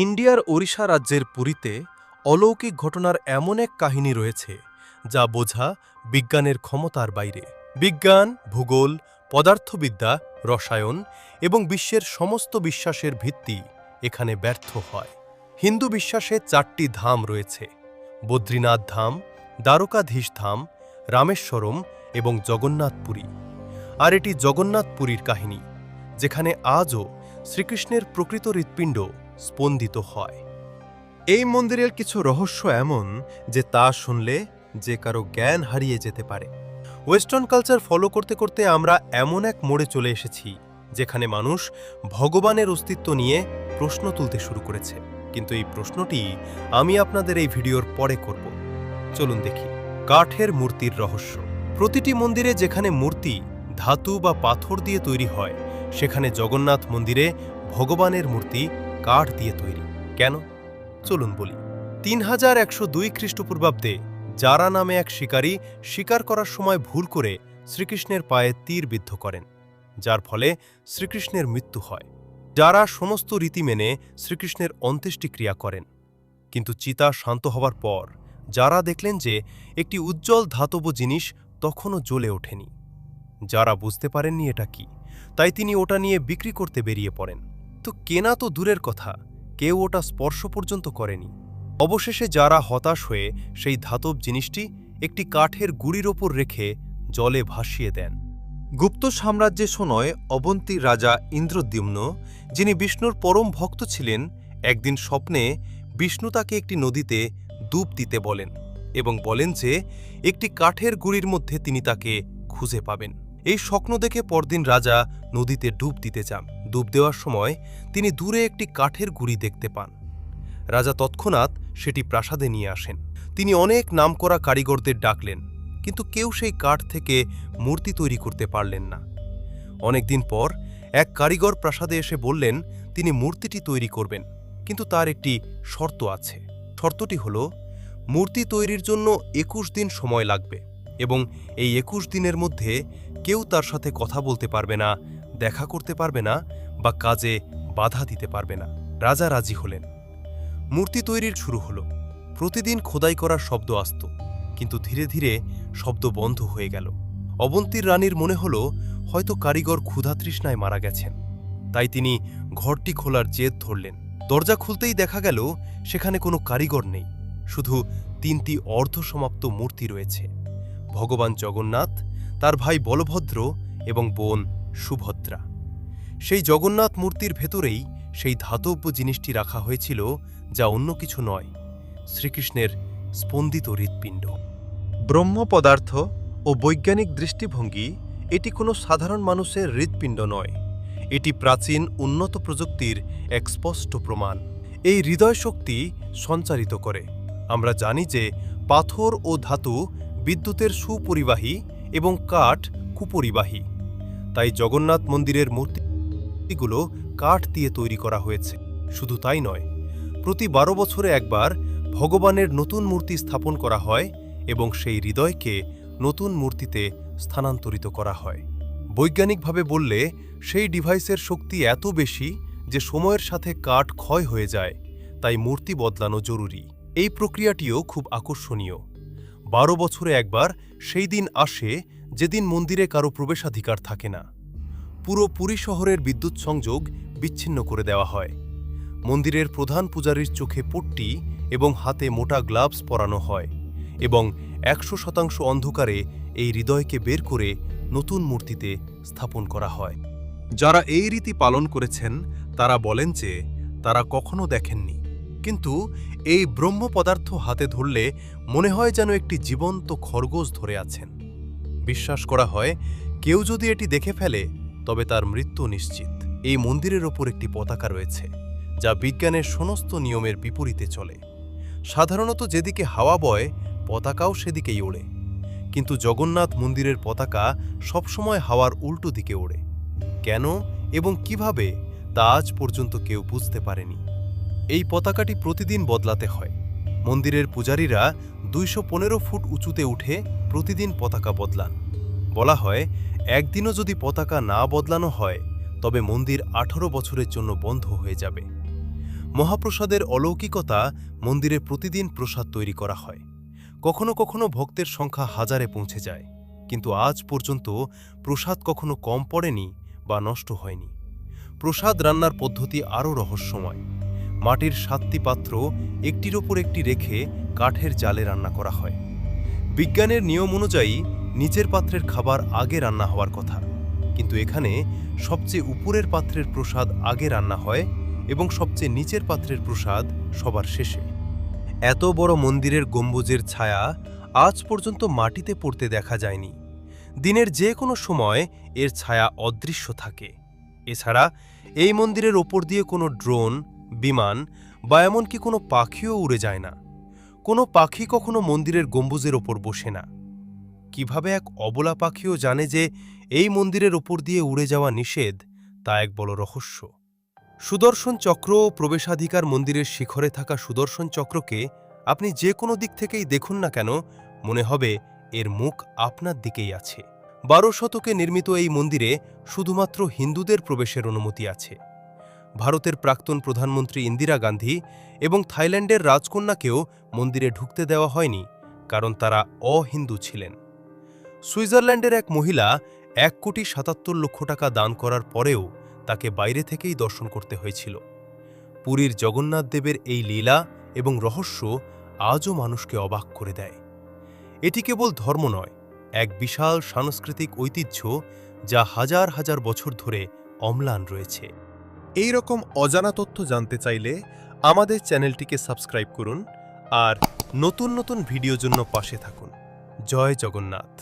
ইন্ডিয়ার ওড়িশা রাজ্যের পুরীতে অলৌকিক ঘটনার এমন এক কাহিনী রয়েছে যা বোঝা বিজ্ঞানের ক্ষমতার বাইরে। বিজ্ঞান, ভূগোল, পদার্থবিদ্যা, রসায়ন এবং বিশ্বের সমস্ত বিশ্বাসের ভিত্তি এখানে ব্যর্থ হয়। হিন্দু বিশ্বাসে 4টি ধাম রয়েছে: বদ্রীনাথ ধাম, দ্বারকাধীশ ধাম, রামেশ্বরম এবং জগন্নাথপুরী। আর এটি জগন্নাথপুরীর কাহিনী, যেখানে আজও শ্রীকৃষ্ণের প্রকৃত হৃৎপিণ্ড স্পন্দিত হয়। এই মন্দিরের কিছু রহস্য এমন যে তা শুনলে যে কারো জ্ঞান হারিয়ে যেতে পারে। ওয়েস্টার্ন কালচার ফলো করতে করতে আমরা এমন এক মোড়ে চলে এসেছি যেখানে মানুষ ভগবানের অস্তিত্ব নিয়ে প্রশ্ন তুলতে শুরু করেছে। কিন্তু এই প্রশ্নটি আমি আপনাদের এই ভিডিওর পরে করব। চলুন দেখি কাঠের মূর্তির রহস্য। প্রতিটি মন্দিরে যেখানে মূর্তি ধাতু বা পাথর দিয়ে তৈরি হয়, সেখানে জগন্নাথ মন্দিরে ভগবানের মূর্তি কাঠ দিয়ে তৈরি। কেন? চলুন বলি। 3102 খ্রিস্টপূর্বাব্দে জারা নামে এক শিকারী শিকার করার সময় ভুল করে শ্রীকৃষ্ণের পায়ে তীর বিদ্ধ করেন, যার ফলে শ্রীকৃষ্ণের মৃত্যু হয়। যারা সমস্ত রীতি মেনে শ্রীকৃষ্ণের অন্ত্যেষ্টিক্রিয়া করেন, কিন্তু চিতা শান্ত হওয়ার পর যারা দেখলেন যে একটি উজ্জ্বল ধাতব জিনিস তখনও জ্বলে ওঠেনি। যারা বুঝতে পারেননি এটা কি, তাই তিনি ওটা নিয়ে বিক্রি করতে বেরিয়ে পড়েন। তো কেনা তো দূরের কথা, কেউ ওটা স্পর্শ পর্যন্ত করেনি। অবশেষে যারা হতাশ হয়ে সেই ধাতব জিনিসটি একটি কাঠের গুঁড়ির ওপর রেখে জলে ভাসিয়ে দেন। গুপ্ত সাম্রাজ্যের সময় অবন্তীর রাজা ইন্দ্রদ্যুম্ন, যিনি বিষ্ণুর পরম ভক্ত ছিলেন, একদিন স্বপ্নে বিষ্ণু তাকে একটি নদীতে ডুব দিতে বলেন এবং বলেন যে একটি কাঠের গুঁড়ির মধ্যে তিনি তাকে খুঁজে পাবেন। এই স্বপ্ন দেখে পরদিন রাজা নদীতে ডুব দিতে যান। ডুব দেওয়ার সময় তিনি দূরে একটি কাঠের গুঁড়ি দেখতে পান। রাজা তৎক্ষণাৎ সেটি প্রাসাদে নিয়ে আসেন। তিনি অনেক নামকরা কারিগরদের ডাকলেন, কিন্তু কেউ সেই কাঠ থেকে মূর্তি তৈরি করতে পারলেন না। অনেকদিন পর এক কারিগর প্রাসাদে এসে বললেন তিনি মূর্তিটি তৈরি করবেন, কিন্তু তার একটি শর্ত আছে। শর্তটি হল মূর্তি তৈরির জন্য 21 দিন সময় লাগবে এবং এই 21 দিনের মধ্যে কেউ তার সাথে কথা বলতে পারবে না, দেখা করতে পারবে না বা কাজে বাধা দিতে পারবে না। রাজা রাজি হলেন। মূর্তি তৈরির শুরু হলো। প্রতিদিন খোদাই করার শব্দ আসত, কিন্তু ধীরে ধীরে শব্দ বন্ধ হয়ে গেল। অবন্তীর রানীর মনে হল হয়তো কারিগর ক্ষুধা তৃষ্ণায় মারা গেছেন। তাই তিনি ঘরটি খোলার জেদ ধরলেন। দরজা খুলতেই দেখা গেল সেখানে কোনো কারিগর নেই, শুধু 3টি অর্ধসমাপ্ত মূর্তি রয়েছে: ভগবান জগন্নাথ, তার ভাই বলভদ্র এবং বোন সুভদ্রা। সেই জগন্নাথ মূর্তির ভেতরেই সেই ধাতব্য জিনিসটি রাখা হয়েছিল, যা অন্য কিছু নয়, শ্রীকৃষ্ণের স্পন্দিত হৃৎপিণ্ড। ব্রহ্ম পদার্থ ও বৈজ্ঞানিক দৃষ্টিভঙ্গি, এটি কোনো সাধারণ মানুষের হৃৎপিণ্ড নয়, এটি প্রাচীন উন্নত প্রযুক্তির এক স্পষ্ট প্রমাণ। এই হৃদয় শক্তি সঞ্চারিত করে। আমরা জানি যে পাথর ও ধাতু বিদ্যুতের সুপরিবাহী এবং কাঠ কুপরিবাহী। তাই জগন্নাথ মন্দিরের মূর্তিগুলো কাঠ দিয়ে তৈরি করা হয়েছে। শুধু তাই নয়, প্রতি 12 বছরে একবার ভগবানের নতুন মূর্তি স্থাপন করা হয় এবং সেই হৃদয়কে নতুন মূর্তিতে স্থানান্তরিত করা হয়। বৈজ্ঞানিকভাবে বললে সেই ডিভাইসের শক্তি এত বেশি যে সময়ের সাথে কাঠ ক্ষয় হয়ে যায়, তাই মূর্তি বদলানো জরুরি। এই প্রক্রিয়াটিও খুব আকর্ষণীয়। 12 বছরে একবার সেই দিন আসে যেদিন মন্দিরে কারো প্রবেশাধিকার থাকে না। পুরো পুরী শহরের বিদ্যুৎ সংযোগ বিচ্ছিন্ন করে দেওয়া হয়। মন্দিরের প্রধান পূজারীর চোখে পট্টি এবং হাতে মোটা গ্লাভস পরানো হয় এবং 100% অন্ধকারে এই হৃদয়কে বের করে নতুন মূর্তিতে স্থাপন করা হয়। যারা এই রীতি পালন করেছেন তারা বলেন যে তারা কখনো দেখেননি, কিন্তু এই ব্রহ্ম পদার্থ হাতে ধরলে মনে হয় যেন একটি জীবন্ত খরগোশ ধরে আছেন। বিশ্বাস করা হয় কেউ যদি এটি দেখে ফেলে তবে তার মৃত্যু নিশ্চিত। এই মন্দিরের ওপর একটি পতাকা রয়েছে, যা বিজ্ঞানের সমস্ত নিয়মের বিপরীতে চলে। সাধারণত যেদিকে হাওয়া বয় পতাকাও সেদিকেই ওড়ে, কিন্তু জগন্নাথ মন্দিরের পতাকা সবসময় হাওয়ার উল্টো দিকে ওড়ে। কেন এবং কিভাবে তা আজ পর্যন্ত কেউ বুঝতে পারেনি। এই পতাকাটি প্রতিদিন বদলাতে হয়। মন্দিরের পূজারীরা 215 ফুট উঁচুতে উঠে প্রতিদিন পতাকা বদলান। বলা হয় একদিনও যদি পতাকা না বদলানো হয় তবে মন্দির 18 বছরের জন্য বন্ধ হয়ে যাবে। মহাপ্রসাদের অলৌকিকতা মন্দিরে প্রতিদিন প্রসাদ তৈরি করা হয়। কখনো কখনো ভক্তের সংখ্যা হাজারে পৌঁছে যায়, কিন্তু আজ পর্যন্ত প্রসাদ কখনো কম পড়েনি বা নষ্ট হয়নি। প্রসাদ রান্নার পদ্ধতি আরও রহস্যময়। মাটির 7টি পাত্র একটির ওপর একটি রেখে কাঠের জালে রান্না করা হয়। বিজ্ঞানের নিয়ম অনুযায়ী নিচের পাত্রের খাবার আগে রান্না হওয়ার কথা, কিন্তু এখানে সবচেয়ে উপরের পাত্রের প্রসাদ আগে রান্না হয় এবং সবচেয়ে নিচের পাত্রের প্রসাদ সবার শেষে। এত বড় মন্দিরের গম্বুজের ছায়া আজ পর্যন্ত মাটিতে পড়তে দেখা যায়নি। দিনের যে কোনো সময় এর ছায়া অদৃশ্য থাকে। এছাড়া এই মন্দিরের ওপর দিয়ে কোনো ড্রোন, বিমান বা এমনকি কোনো পাখিও উড়ে যায় না। কোনো পাখি কখনো মন্দিরের গম্বুজের ওপর বসে না। কিভাবে এক অবলা পাখিও জানে যে এই মন্দিরের ওপর দিয়ে উড়ে যাওয়া নিষেধ, তা এক বড় রহস্য। সুদর্শন চক্র ও প্রবেশাধিকার মন্দিরের শিখরে থাকা সুদর্শন চক্রকে আপনি যে কোনো দিক থেকেই দেখুন না কেন, মনে হবে এর মুখ আপনার দিকেই আছে। 12 শতকে নির্মিত এই মন্দিরে শুধুমাত্র হিন্দুদের প্রবেশের অনুমতি আছে। ভারতের প্রাক্তন প্রধানমন্ত্রী ইন্দিরা গান্ধী এবং থাইল্যান্ডের রাজকন্যাকেও মন্দিরে ঢুকতে দেওয়া হয়নি, কারণ তারা অহিন্দু ছিলেন। সুইজারল্যান্ডের এক মহিলা 1,77,00,000 টাকা দান করার পরেও তাকে বাইরে থেকেই দর্শন করতে হয়েছিল। পুরীর জগন্নাথ দেবের এই লীলা এবং রহস্য আজও মানুষকে অবাক করে দেয়। এটি কেবল ধর্ম নয়, এক বিশাল সাংস্কৃতিক ঐতিহ্য যা হাজার হাজার বছর ধরে অম্লান রয়েছে। এই রকম অজানা তথ্য জানতে চাইলে আমাদের চ্যানেলটিকে সাবস্ক্রাইব করুন আর নতুন নতুন ভিডিওর জন্য পাশে থাকুন। জয় জগন্নাথ।